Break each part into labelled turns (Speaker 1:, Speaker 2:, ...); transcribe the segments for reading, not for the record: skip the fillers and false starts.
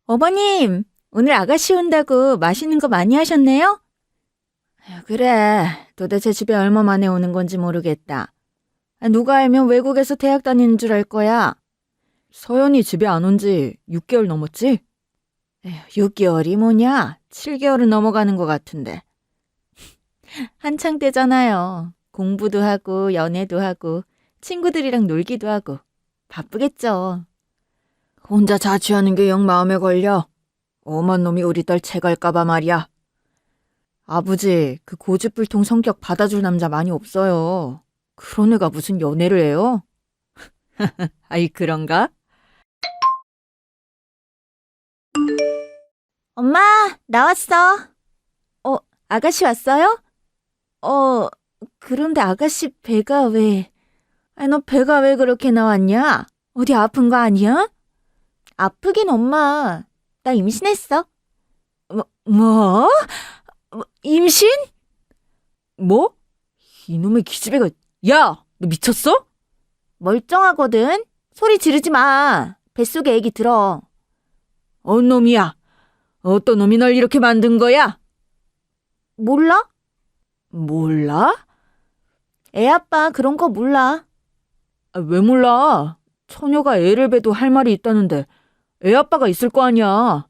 Speaker 1: 어머님, 오늘 아가씨 온다고 맛있는 거 많이 하셨네요? 그래, 도대체 집에 얼마 만에 오는 건지 모르겠다. 누가 알면 외국에서 대학 다니는 줄 알 거야. 서연이 집에 안 온 지 6개월 넘었지? 6개월이 뭐냐? 7개월은 넘어가는 것 같은데. 한창 때잖아요. 공부도 하고 연애도 하고 친구들이랑 놀기도 하고 바쁘겠죠. 혼자 자취하는 게 영 마음에 걸려. 엄한 놈이 우리 딸 채갈까봐 말이야. 아버지, 그 고집불통 성격 받아줄 남자 많이 없어요. 그런 애가 무슨 연애를 해요? 아이, 그런가? 엄마, 나왔어. 아가씨 왔어요? 그런데 아가씨 배가 왜... 너 배가 왜 그렇게 나왔냐? 어디 아픈 거 아니야? 아프긴 엄마. 나 임신했어. 뭐? 임신? 뭐? 이놈의 기집애가... 야! 너 미쳤어? 멀쩡하거든? 소리 지르지 마. 뱃속에 애기 들어. 놈이야. 어떤 놈이 널 이렇게 만든 거야? 몰라? 몰라? 애 아빠 그런 거 몰라. 왜 몰라? 처녀가 애를 배도 할 말이 있다는데 애 아빠가 있을 거 아니야.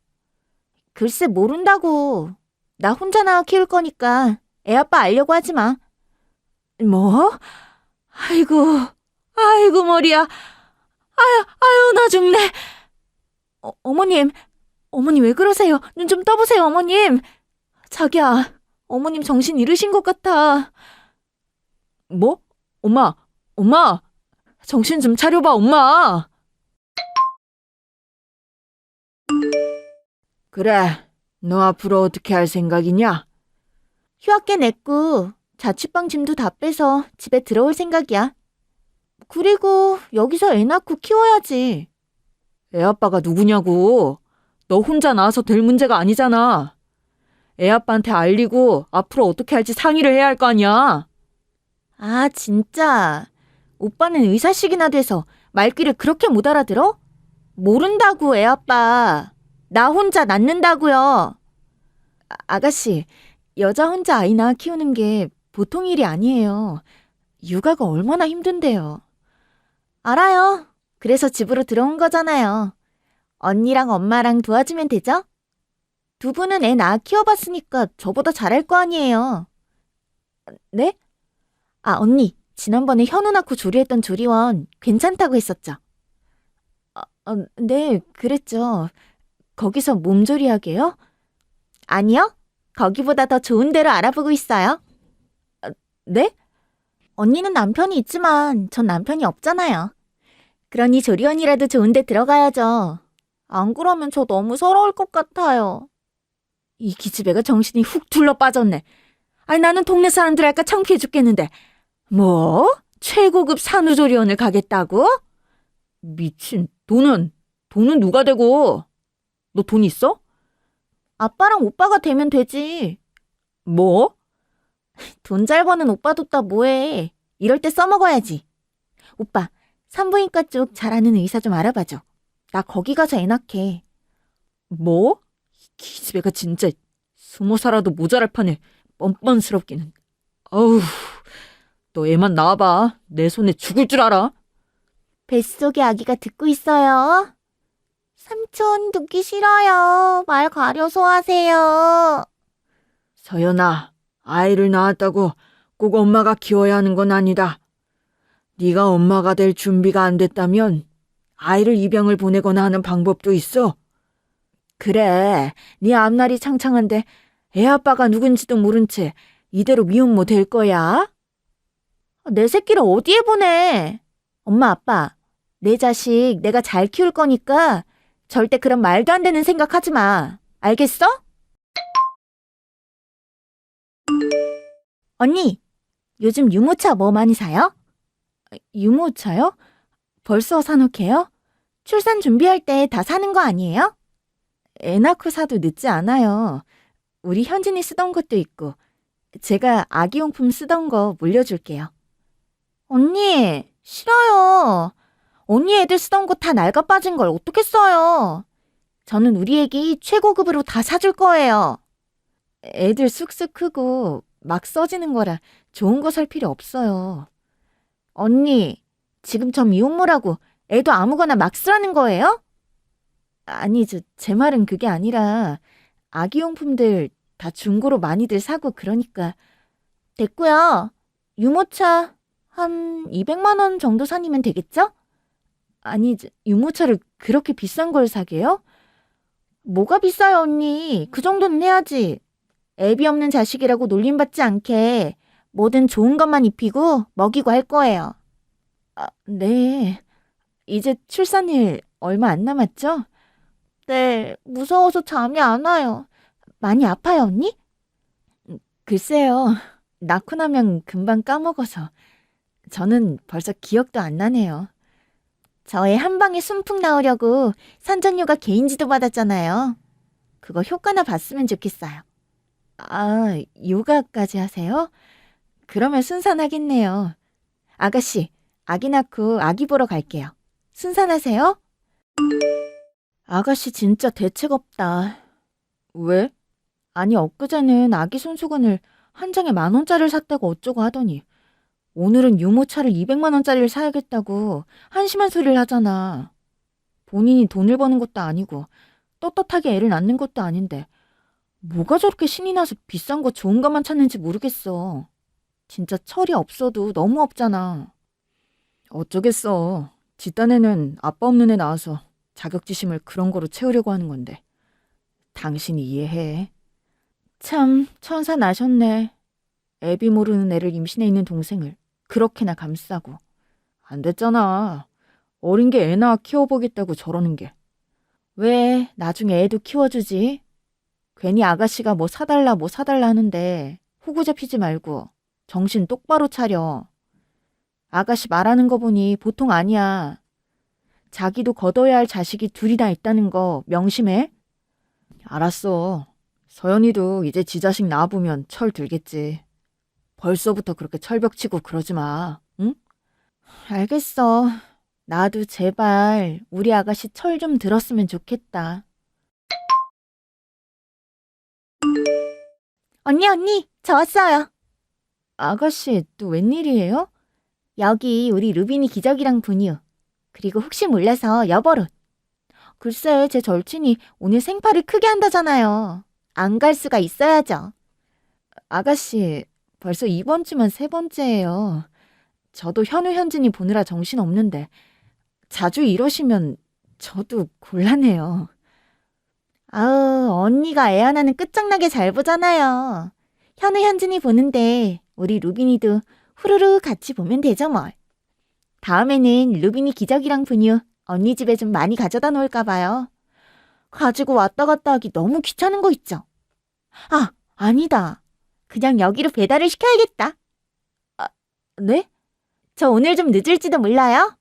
Speaker 1: 글쎄 모른다고. 나 혼자 낳아 키울 거니까 애 아빠 알려고 하지 마. 뭐? 아이고 머리야. 아유 나 죽네. 어머님 왜 그러세요? 눈 좀 떠보세요 어머님. 자기야, 어머님 정신 잃으신 것 같아. 뭐? 엄마 정신 좀 차려봐 엄마. 그래, 너 앞으로 어떻게 할 생각이냐? 휴학계 냈고 자취방 짐도 다 빼서 집에 들어올 생각이야. 그리고 여기서 애 낳고 키워야지. 애 아빠가 누구냐고. 너 혼자 낳아서 될 문제가 아니잖아. 애 아빠한테 알리고 앞으로 어떻게 할지 상의를 해야 할 거 아니야. 아, 진짜. 오빠는 의사식이나 돼서 말귀를 그렇게 못 알아들어? 모른다고, 애 아빠. 나 혼자 낳는다고요. 아가씨, 여자 혼자 아이 낳아 키우는 게 보통 일이 아니에요. 육아가 얼마나 힘든데요. 알아요. 그래서 집으로 들어온 거잖아요. 언니랑 엄마랑 도와주면 되죠? 두 분은 애 낳아 키워봤으니까 저보다 잘할 거 아니에요. 네? 언니, 지난번에 현우 낳고 조리했던 조리원 괜찮다고 했었죠? 네, 그랬죠. 거기서 몸조리하게요? 아니요, 거기보다 더 좋은 데로 알아보고 있어요. 네? 언니는 남편이 있지만 전 남편이 없잖아요. 그러니 조리원이라도 좋은 데 들어가야죠. 안 그러면 저 너무 서러울 것 같아요. 이 기집애가 정신이 훅 둘러 빠졌네. 아니 나는 동네 사람들 할까 창피해 죽겠는데. 뭐? 최고급 산후조리원을 가겠다고? 미친. 돈은 누가 되고? 너 돈 있어? 아빠랑 오빠가 되면 되지. 뭐? 돈 잘 버는 오빠 뒀다 뭐해. 이럴 때 써먹어야지. 오빠, 산부인과 쪽 잘하는 의사 좀 알아봐줘. 나 거기 가서 애 낳게. 뭐? 이 기집애가 진짜 20살아도 모자랄 판에 뻔뻔스럽기는. 어우, 너 애만 낳아봐. 내 손에 죽을 줄 알아? 뱃속에 아기가 듣고 있어요. 삼촌 듣기 싫어요. 말 가려서 하세요. 서연아, 아이를 낳았다고 꼭 엄마가 키워야 하는 건 아니다. 네가 엄마가 될 준비가 안 됐다면 아이를 입양을 보내거나 하는 방법도 있어. 그래, 네 앞날이 창창한데 애 아빠가 누군지도 모른 채 이대로 미혼모 될 거야? 내 새끼를 어디에 보내? 엄마, 아빠, 내 자식 내가 잘 키울 거니까 절대 그런 말도 안 되는 생각하지 마. 알겠어? 언니, 요즘 유모차 뭐 많이 사요? 유모차요? 벌써 사놓게요? 출산 준비할 때 다 사는 거 아니에요? 애 낳고 사도 늦지 않아요. 우리 현진이 쓰던 것도 있고 제가 아기용품 쓰던 거 물려줄게요. 언니, 싫어요. 언니 애들 쓰던 거 다 낡아 빠진 걸 어떻게 써요? 저는 우리 애기 최고급으로 다 사줄 거예요. 애들 쑥쑥 크고 막 써지는 거라 좋은 거 살 필요 없어요. 언니, 지금 저 미혼모라고 애도 아무거나 막 쓰라는 거예요? 아니, 제 말은 그게 아니라 아기용품들 다 중고로 많이들 사고 그러니까. 됐고요. 유모차 한 200만 원 정도 사니면 되겠죠? 아니, 유모차를 그렇게 비싼 걸 사게요? 뭐가 비싸요, 언니? 그 정도는 해야지. 애비 없는 자식이라고 놀림받지 않게 뭐든 좋은 것만 입히고 먹이고 할 거예요. 아, 네. 이제 출산일 얼마 안 남았죠? 네, 무서워서 잠이 안 와요. 많이 아파요, 언니? 글쎄요. 낳고 나면 금방 까먹어서. 저는 벌써 기억도 안 나네요. 저의 한 방에 순풍 나오려고 산전요가 개인지도 받았잖아요. 그거 효과나 봤으면 좋겠어요. 아, 요가까지 하세요? 그러면 순산하겠네요. 아가씨, 아기 낳고 아기 보러 갈게요. 순산하세요? 아가씨 진짜 대책 없다. 왜? 아니, 엊그제는 아기 손수건을 한 장에 10,000원짜리를 샀다고 어쩌고 하더니 오늘은 유모차를 200만 원짜리를 사야겠다고 한심한 소리를 하잖아. 본인이 돈을 버는 것도 아니고 떳떳하게 애를 낳는 것도 아닌데 뭐가 저렇게 신이 나서 비싼 거 좋은 것만 찾는지 모르겠어. 진짜 철이 없어도 너무 없잖아. 어쩌겠어. 지 딴에는 아빠 없는 애 낳아서 자격지심을 그런 거로 채우려고 하는 건데. 당신이 이해해. 참 천사 나셨네. 애비 모르는 애를 임신해 있는 동생을 그렇게나 감싸고. 안 됐잖아. 어린 게 애 낳아 키워보겠다고 저러는 게. 왜 나중에 애도 키워주지? 괜히 아가씨가 뭐 사달라 하는데 호구 잡히지 말고 정신 똑바로 차려. 아가씨 말하는 거 보니 보통 아니야. 자기도 거둬야 할 자식이 둘이나 있다는 거 명심해. 알았어. 서연이도 이제 지 자식 낳아보면 철 들겠지. 벌써부터 그렇게 철벽치고 그러지 마. 응? 알겠어. 나도 제발 우리 아가씨 철 좀 들었으면 좋겠다. 언니, 저 왔어요. 아가씨, 또 웬일이에요? 여기 우리 루비니 기저귀랑 분유. 그리고 혹시 몰라서 여벌옷. 글쎄, 제 절친이 오늘 생파를 크게 한다잖아요. 안 갈 수가 있어야죠. 아가씨, 벌써 이번 주만 3번째예요. 저도 현우 현진이 보느라 정신없는데 자주 이러시면 저도 곤란해요. 아우, 언니가 애 하나는 끝장나게 잘 보잖아요. 현우 현진이 보는데 우리 루빈이도 후루루 같이 보면 되죠 뭘. 다음에는 루빈이 기저귀랑 분유 언니 집에 좀 많이 가져다 놓을까 봐요. 가지고 왔다 갔다 하기 너무 귀찮은 거 있죠? 아, 아니다. 그냥 여기로 배달을 시켜야겠다. 아, 네? 저 오늘 좀 늦을지도 몰라요.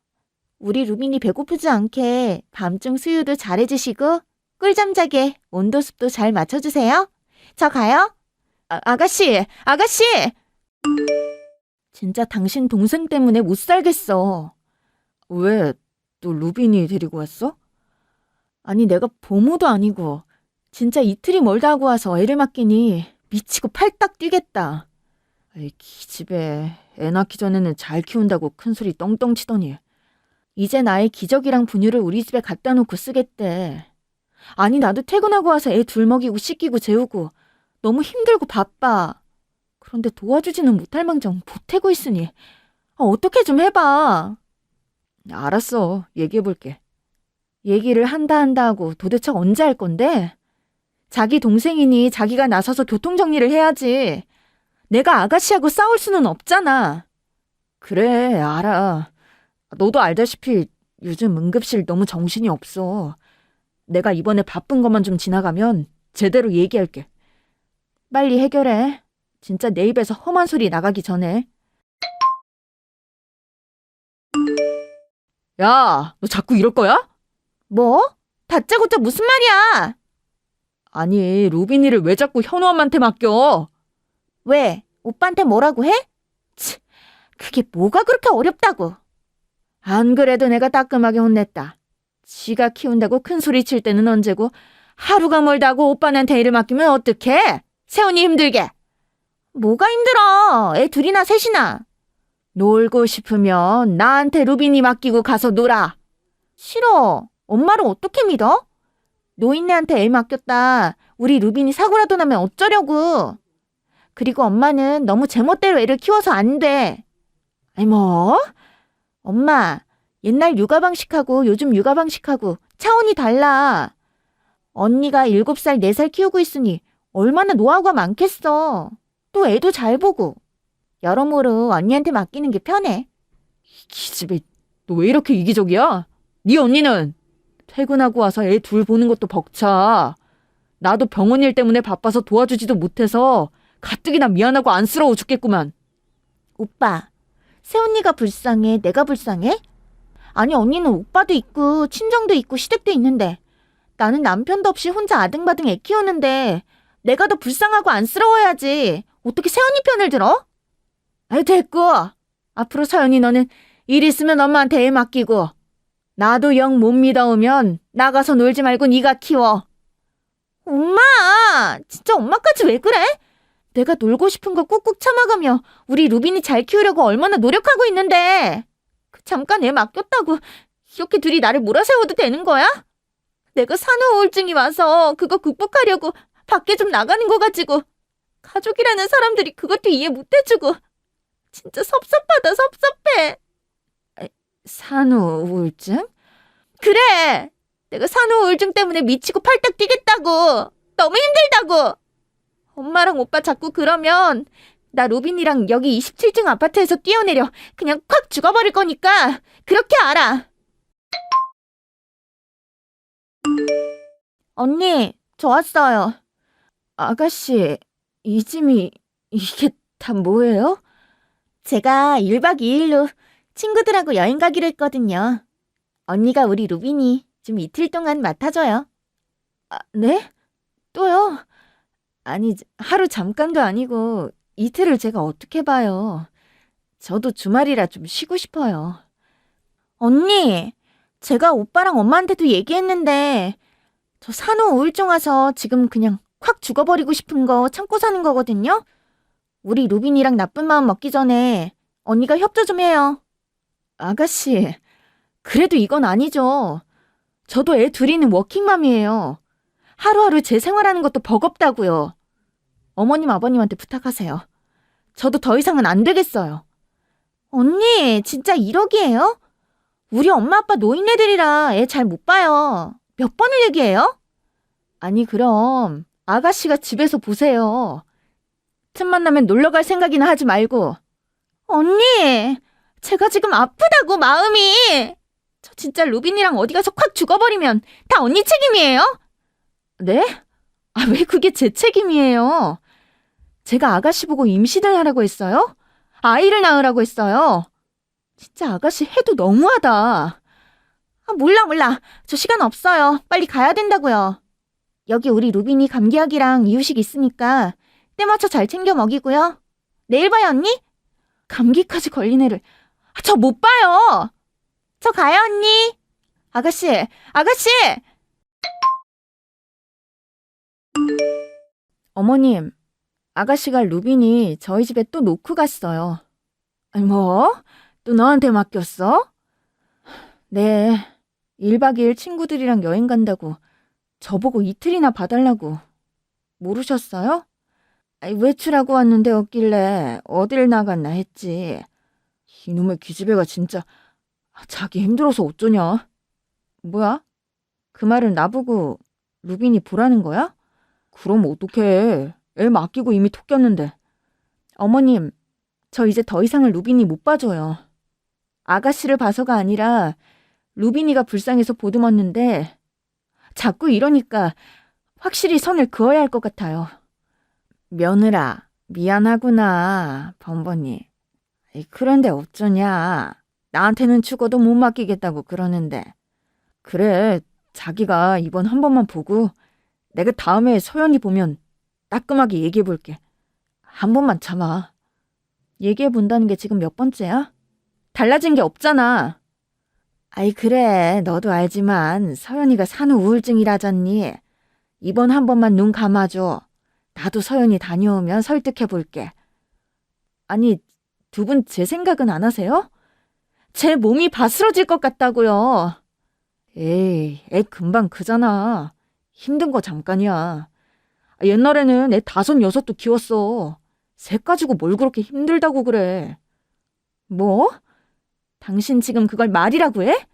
Speaker 1: 우리 루빈이 배고프지 않게 밤중 수유도 잘해주시고 꿀잠 자게 온도 습도 잘 맞춰주세요. 저 가요? 아가씨! 진짜 당신 동생 때문에 못 살겠어. 왜? 또 루빈이 데리고 왔어? 아니, 내가 보모도 아니고 진짜 이틀이 멀다 하고 와서 애를 맡기니 미치고 팔딱 뛰겠다. 이 기집애 애 낳기 전에는 잘 키운다고 큰소리 떵떵 치더니 이제 나의 기저귀랑 분유를 우리 집에 갖다 놓고 쓰겠대. 아니, 나도 퇴근하고 와서 애 둘 먹이고 씻기고 재우고 너무 힘들고 바빠. 그런데 도와주지는 못할 망정 보태고 있으니 어떻게 좀 해봐. 알았어. 얘기해볼게. 얘기를 한다 하고 도대체 언제 할 건데? 자기 동생이니 자기가 나서서 교통정리를 해야지. 내가 아가씨하고 싸울 수는 없잖아. 그래, 알아. 너도 알다시피 요즘 응급실 너무 정신이 없어. 내가 이번에 바쁜 것만 좀 지나가면 제대로 얘기할게. 빨리 해결해. 진짜 내 입에서 험한 소리 나가기 전에. 야, 너 자꾸 이럴 거야? 뭐? 다짜고짜 무슨 말이야? 아니, 루빈이를 왜 자꾸 현우 엄마한테 맡겨? 왜? 오빠한테 뭐라고 해? 치, 그게 뭐가 그렇게 어렵다고? 안 그래도 내가 따끔하게 혼냈다. 지가 키운다고 큰 소리 칠 때는 언제고 하루가 멀다고 오빠한테 일을 맡기면 어떡해? 세훈이 힘들게. 뭐가 힘들어? 애 둘이나 셋이나. 놀고 싶으면 나한테 루빈이 맡기고 가서 놀아. 싫어. 엄마를 어떻게 믿어? 노인네한테 애 맡겼다. 우리 루빈이 사고라도 나면 어쩌려고. 그리고 엄마는 너무 제멋대로 애를 키워서 안 돼. 아니 뭐? 엄마, 옛날 육아 방식하고 요즘 육아 방식하고 차원이 달라. 언니가 7살, 4살 키우고 있으니 얼마나 노하우가 많겠어. 또 애도 잘 보고. 여러모로 언니한테 맡기는 게 편해. 이 기집애, 너 왜 이렇게 이기적이야? 네 언니는 퇴근하고 와서 애 둘 보는 것도 벅차. 나도 병원 일 때문에 바빠서 도와주지도 못해서 가뜩이나 미안하고 안쓰러워 죽겠구만. 오빠, 새언니가 불쌍해? 내가 불쌍해? 아니 언니는 오빠도 있고 친정도 있고 시댁도 있는데 나는 남편도 없이 혼자 아등바등 애 키우는데 내가 더 불쌍하고 안쓰러워야지. 어떻게 새언니 편을 들어? 아이 됐고. 앞으로 서연이 너는 일 있으면 엄마한테 애 맡기고 나도 영 못 믿어오면 나가서 놀지 말고 네가 키워. 엄마! 진짜 엄마까지 왜 그래? 내가 놀고 싶은 거 꾹꾹 참아가며 우리 루빈이 잘 키우려고 얼마나 노력하고 있는데 잠깐 애 맡겼다고 이렇게 둘이 나를 몰아세워도 되는 거야? 내가 산후 우울증이 와서 그거 극복하려고 밖에 좀 나가는 거 가지고 가족이라는 사람들이 그것도 이해 못 해주고 진짜 섭섭하다 섭섭해. 산후 우울증? 그래! 내가 산후 우울증 때문에 미치고 팔딱 뛰겠다고! 너무 힘들다고! 엄마랑 오빠 자꾸 그러면 나 루빈이랑 여기 27층 아파트에서 뛰어내려 그냥 콱 죽어버릴 거니까 그렇게 알아. 언니, 저 왔어요. 아가씨, 이 짐이 이게 다 뭐예요? 제가 1박 2일로 친구들하고 여행 가기로 했거든요. 언니가 우리 루빈이 좀 이틀 동안 맡아줘요. 아, 네? 또요? 아니, 하루 잠깐도 아니고 이틀을 제가 어떻게 봐요. 저도 주말이라 좀 쉬고 싶어요. 언니, 제가 오빠랑 엄마한테도 얘기했는데 저 산후 우울증 와서 지금 그냥 확 죽어버리고 싶은 거 참고 사는 거거든요. 우리 루빈이랑 나쁜 마음 먹기 전에 언니가 협조 좀 해요. 아가씨, 그래도 이건 아니죠. 저도 애 둘이는 워킹맘이에요. 하루하루 제 생활하는 것도 버겁다고요. 어머님, 아버님한테 부탁하세요. 저도 더 이상은 안 되겠어요. 언니, 진짜 1억이에요? 우리 엄마 아빠 노인네들이라 애 잘 못 봐요. 몇 번을 얘기해요? 아니, 그럼 아가씨가 집에서 보세요. 틈만 나면 놀러 갈 생각이나 하지 말고. 언니, 제가 지금 아프다고 마음이. 저 진짜 루빈이랑 어디 가서 콱 죽어버리면 다 언니 책임이에요? 네? 아, 왜 그게 제 책임이에요? 제가 아가씨 보고 임신을 하라고 했어요? 아이를 낳으라고 했어요? 진짜 아가씨 해도 너무하다. 아, 몰라. 저 시간 없어요. 빨리 가야 된다고요. 여기 우리 루빈이 감기약이랑 이유식 있으니까 때 맞춰 잘 챙겨 먹이고요. 내일 봐요, 언니? 감기까지 걸린 애를. 아, 저 못 봐요. 저 가요, 언니. 아가씨! 어머님, 아가씨가 루빈이 저희 집에 또 놓고 갔어요. 아니 뭐? 또 너한테 맡겼어? 네, 1박 2일 친구들이랑 여행 간다고 저보고 이틀이나 봐달라고. 모르셨어요? 아니, 외출하고 왔는데 없길래 어딜 나갔나 했지. 이놈의 기집애가 진짜 자기 힘들어서 어쩌냐? 뭐야? 그 말을 나보고 루빈이 보라는 거야? 그럼 어떡해. 애 맡기고 이미 톡 꼈는데. 어머님, 저 이제 더 이상은 루빈이 못 봐줘요. 아가씨를 봐서가 아니라 루빈이가 불쌍해서 보듬었는데 자꾸 이러니까 확실히 선을 그어야 할 것 같아요. 며느라, 미안하구나, 번번이. 그런데 어쩌냐. 나한테는 죽어도 못 맡기겠다고 그러는데. 그래, 자기가 이번 한 번만 보고 내가 다음에 소연이 보면 따끔하게 얘기해볼게. 한 번만 참아. 얘기해본다는 게 지금 몇 번째야? 달라진 게 없잖아. 아이, 그래. 너도 알지만 서연이가 산후 우울증이라잖니. 이번 한 번만 눈 감아줘. 나도 서연이 다녀오면 설득해볼게. 아니, 두 분 제 생각은 안 하세요? 제 몸이 바스러질 것 같다고요. 에이, 애 금방 크잖아. 힘든 거 잠깐이야. 옛날에는 애 5, 6도 키웠어. 새 가지고 뭘 그렇게 힘들다고 그래. 뭐? 당신 지금 그걸 말이라고 해?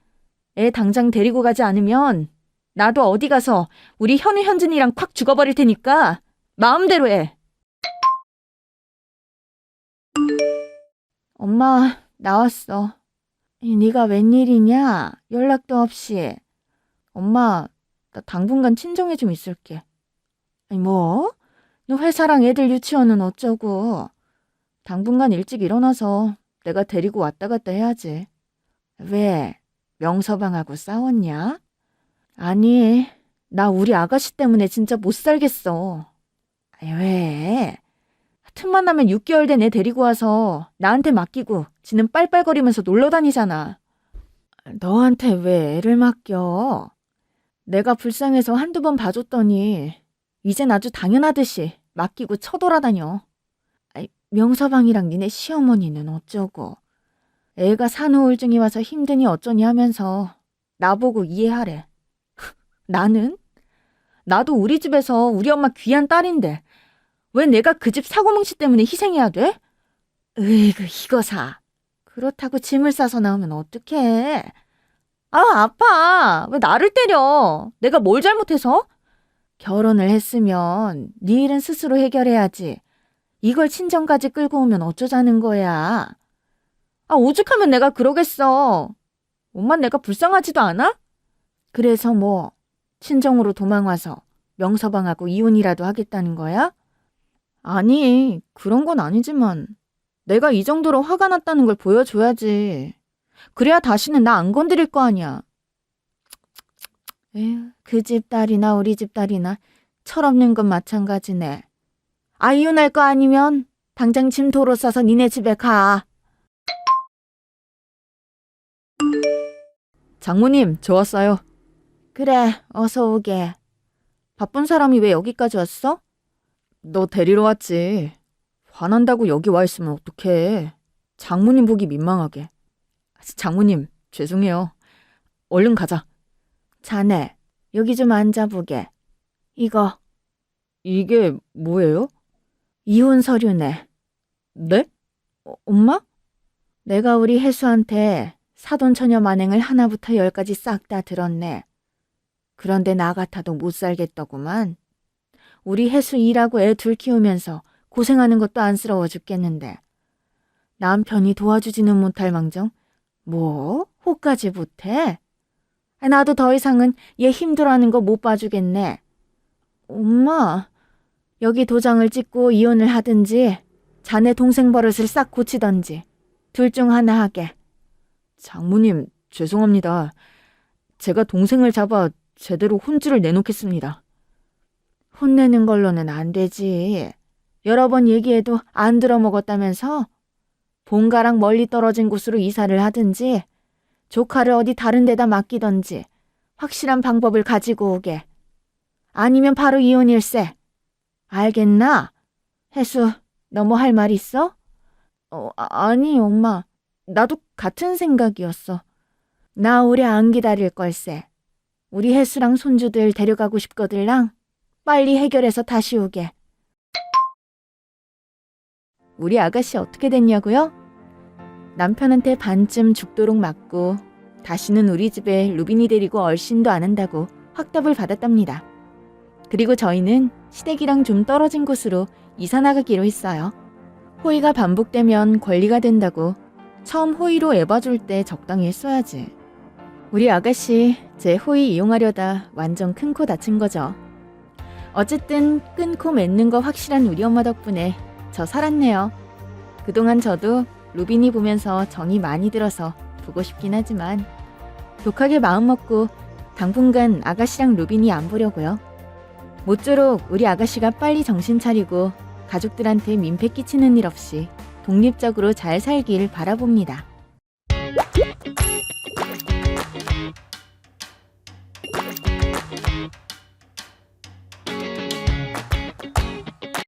Speaker 1: 애 당장 데리고 가지 않으면 나도 어디 가서 우리 현우 현진이랑 콱 죽어버릴 테니까 마음대로 해. 엄마, 나왔어. 네가 웬일이냐? 연락도 없이. 엄마, 나 당분간 친정에 좀 있을게. 아니, 뭐? 너 회사랑 애들 유치원은 어쩌고. 당분간 일찍 일어나서 내가 데리고 왔다 갔다 해야지. 왜? 명서방하고 싸웠냐? 아니, 나 우리 아가씨 때문에 진짜 못 살겠어. 아니, 왜? 틈만 나면 6개월 된 애 데리고 와서 나한테 맡기고 지는 빨빨거리면서 놀러 다니잖아. 너한테 왜 애를 맡겨? 내가 불쌍해서 한두 번 봐줬더니 이젠 아주 당연하듯이 맡기고 쳐돌아다녀. 아이, 명서방이랑 니네 시어머니는 어쩌고. 애가 산후우울증이 와서 힘드니 어쩌니 하면서 나보고 이해하래. 나는? 나도 우리 집에서 우리 엄마 귀한 딸인데 왜 내가 그 집 사고뭉치 때문에 희생해야 돼? 으이그 이거사. 그렇다고 짐을 싸서 나오면 어떡해. 아, 아파. 왜 나를 때려. 내가 뭘 잘못해서? 결혼을 했으면 네 일은 스스로 해결해야지. 이걸 친정까지 끌고 오면 어쩌자는 거야. 아, 오죽하면 내가 그러겠어. 엄마 내가 불쌍하지도 않아? 그래서 뭐 친정으로 도망와서 명서방하고 이혼이라도 하겠다는 거야? 아니, 그런 건 아니지만 내가 이 정도로 화가 났다는 걸 보여줘야지. 그래야 다시는 나 안 건드릴 거 아니야. 에휴, 그 집 딸이나 우리 집 딸이나 철없는 건 마찬가지네. 아, 이혼할 거 아니면 당장 짐 도로 싸서 니네 집에 가. 장모님, 저 왔어요. 그래, 어서 오게. 바쁜 사람이 왜 여기까지 왔어? 너 데리러 왔지. 화난다고 여기 와 있으면 어떡해. 장모님 보기 민망하게. 장모님, 죄송해요. 얼른 가자. 자네, 여기 좀 앉아보게. 이거. 이게 뭐예요? 이혼 서류네. 네? 엄마? 내가 우리 혜수한테 사돈처녀 만행을 하나부터 10까지 싹 다 들었네. 그런데 나 같아도 못 살겠더구만. 우리 혜수 일하고 애 둘 키우면서 고생하는 것도 안쓰러워 죽겠는데. 남편이 도와주지는 못할 망정. 뭐? 호까지 못해? 나도 더 이상은 얘 힘들어하는 거 못 봐주겠네. 엄마, 여기 도장을 찍고 이혼을 하든지 자네 동생 버릇을 싹 고치던지 둘 중 하나 하게. 장모님, 죄송합니다. 제가 동생을 잡아 제대로 혼쭐을 내놓겠습니다. 혼내는 걸로는 안 되지. 여러 번 얘기해도 안 들어먹었다면서? 본가랑 멀리 떨어진 곳으로 이사를 하든지 조카를 어디 다른 데다 맡기던지 확실한 방법을 가지고 오게. 아니면 바로 이혼일세. 알겠나? 혜수, 너 뭐 할 말 있어? 아니 엄마. 나도 같은 생각이었어. 나 오래 안 기다릴 걸세. 우리 혜수랑 손주들 데려가고 싶거들랑 빨리 해결해서 다시 오게. 우리 아가씨 어떻게 됐냐고요? 남편한테 반쯤 죽도록 맞고 다시는 우리 집에 루빈이 데리고 얼씬도 안 한다고 확답을 받았답니다. 그리고 저희는 시댁이랑 좀 떨어진 곳으로 이사 나가기로 했어요. 호의가 반복되면 권리가 된다고 처음 호의로 애봐줄 때 적당히 했어야지. 우리 아가씨 제 호의 이용하려다 완전 큰 코 다친 거죠. 어쨌든 끊고 맺는 거 확실한 우리 엄마 덕분에 저 살았네요. 그동안 저도 루빈이 보면서 정이 많이 들어서 보고 싶긴 하지만 독하게 마음먹고 당분간 아가씨랑 루빈이 안 보려고요. 모쪼록 우리 아가씨가 빨리 정신 차리고 가족들한테 민폐 끼치는 일 없이 독립적으로 잘 살길 바라봅니다.